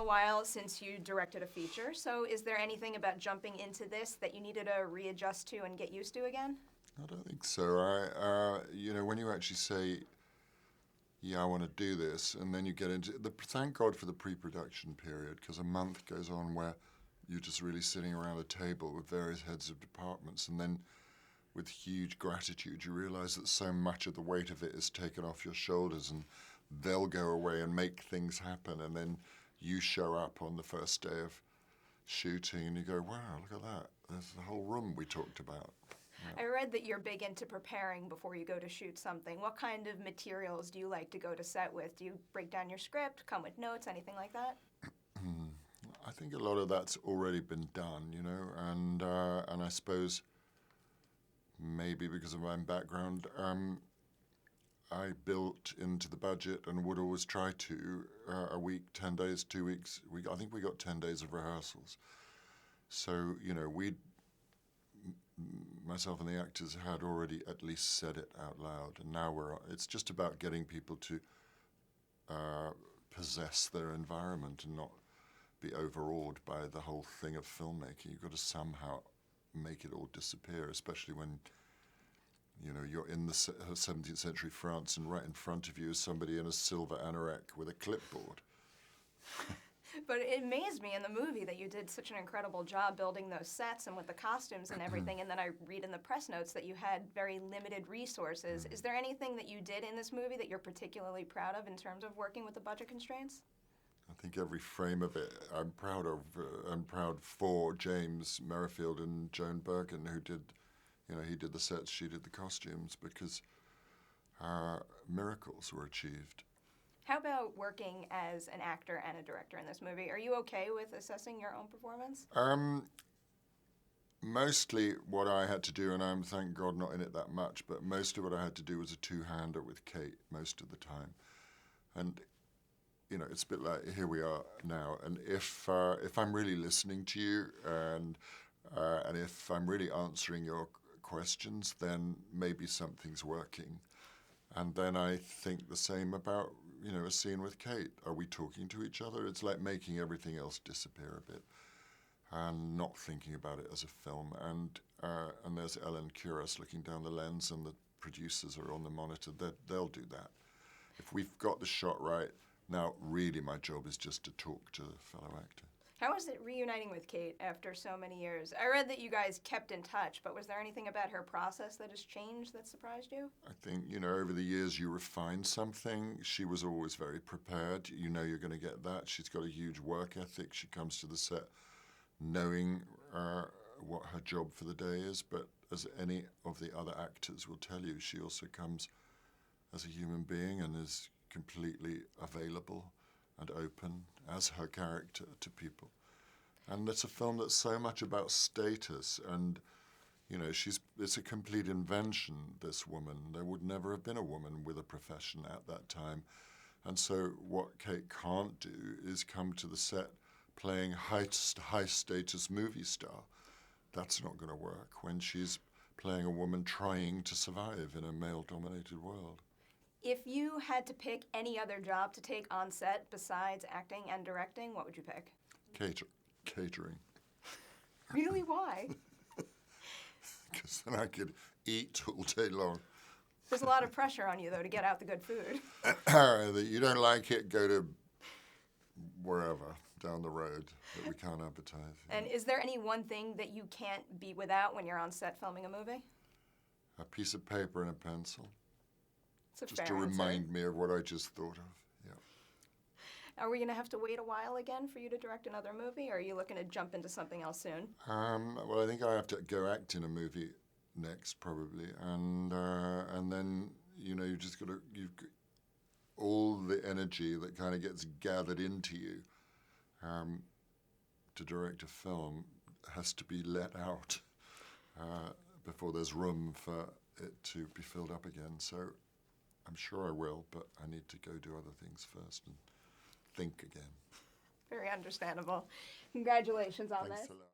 while since you directed a feature, so is there anything about jumping into this that you needed to readjust to and get used to again? I don't think so. When you actually say, yeah, I want to do this, and then you get into thank God for the pre-production period, because a month goes on where you're just really sitting around a table with various heads of departments, and then with huge gratitude you realize that so much of the weight of it is taken off your shoulders, and they'll go away and make things happen, and then you show up on the first day of shooting and you go, wow, look at that. There's the whole room we talked about. I read that you're big into preparing before you go to shoot something. What kind of materials do you like to go to set with? Do you break down your script, come with notes, anything like that? I think a lot of that's already been done, and I suppose maybe because of my background, I built into the budget and would always try to a week, 10 days, 2 weeks. I think we got 10 days of rehearsals. So, myself and the actors had already at least said it out loud, and now it's just about getting people to possess their environment and not be overawed by the whole thing of filmmaking. You've got to somehow make it all disappear, especially when you're in the 17th century France and right in front of you is somebody in a silver anorak with a clipboard. But it amazed me in the movie that you did such an incredible job building those sets and with the costumes and everything, and then I read in the press notes that you had very limited resources. Is there anything that you did in this movie that you're particularly proud of in terms of working with the budget constraints? I think every frame of it I'm proud of. I'm proud for James Merrifield and Joan Bergen, who did, he did the sets, she did the costumes, because miracles were achieved. How about working as an actor and a director in this movie? Are you okay with assessing your own performance? Mostly what I had to do, and I'm, thank God, not in it that much, but most of what I had to do was a two-hander with Kate most of the time. And, it's a bit like, here we are now, and if I'm really listening to you and if I'm really answering your questions, then maybe something's working. And then I think the same about, a scene with Kate. Are we talking to each other? It's like making everything else disappear a bit and not thinking about it as a film. And there's Ellen Rickman looking down the lens, and the producers are on the monitor. They'll do that. If we've got the shot right, now really my job is just to talk to the fellow actor. How was it reuniting with Kate after so many years? I read that you guys kept in touch, but was there anything about her process that has changed that surprised you? I think, over the years you refine something. She was always very prepared. You're going to get that. She's got a huge work ethic. She comes to the set knowing what her job for the day is, but as any of the other actors will tell you, she also comes as a human being and is completely available and open as her character to people. And it's a film that's so much about status, and it's a complete invention, this woman. There would never have been a woman with a profession at that time. And so what Kate can't do is come to the set playing high status movie star. That's not going to work when she's playing a woman trying to survive in a male-dominated world. If you had to pick any other job to take on set besides acting and directing, what would you pick? Catering. Really? Why? Because then I could eat all day long. There's a lot of pressure on you, though, to get out the good food. You don't like it, go to wherever down the road that we can't advertise. And is there any one thing that you can't be without when you're on set filming a movie? A piece of paper and a pencil. Just to remind me of what I just thought of. Yeah. Are we going to have to wait a while again for you to direct another movie, or are you looking to jump into something else soon? Well, I think I have to go act in a movie next, probably, and then you've just got all the energy that kind of gets gathered into you to direct a film has to be let out before there's room for it to be filled up again. So I'm sure I will, but I need to go do other things first and think again. Very understandable. Congratulations on that. Thanks a lot.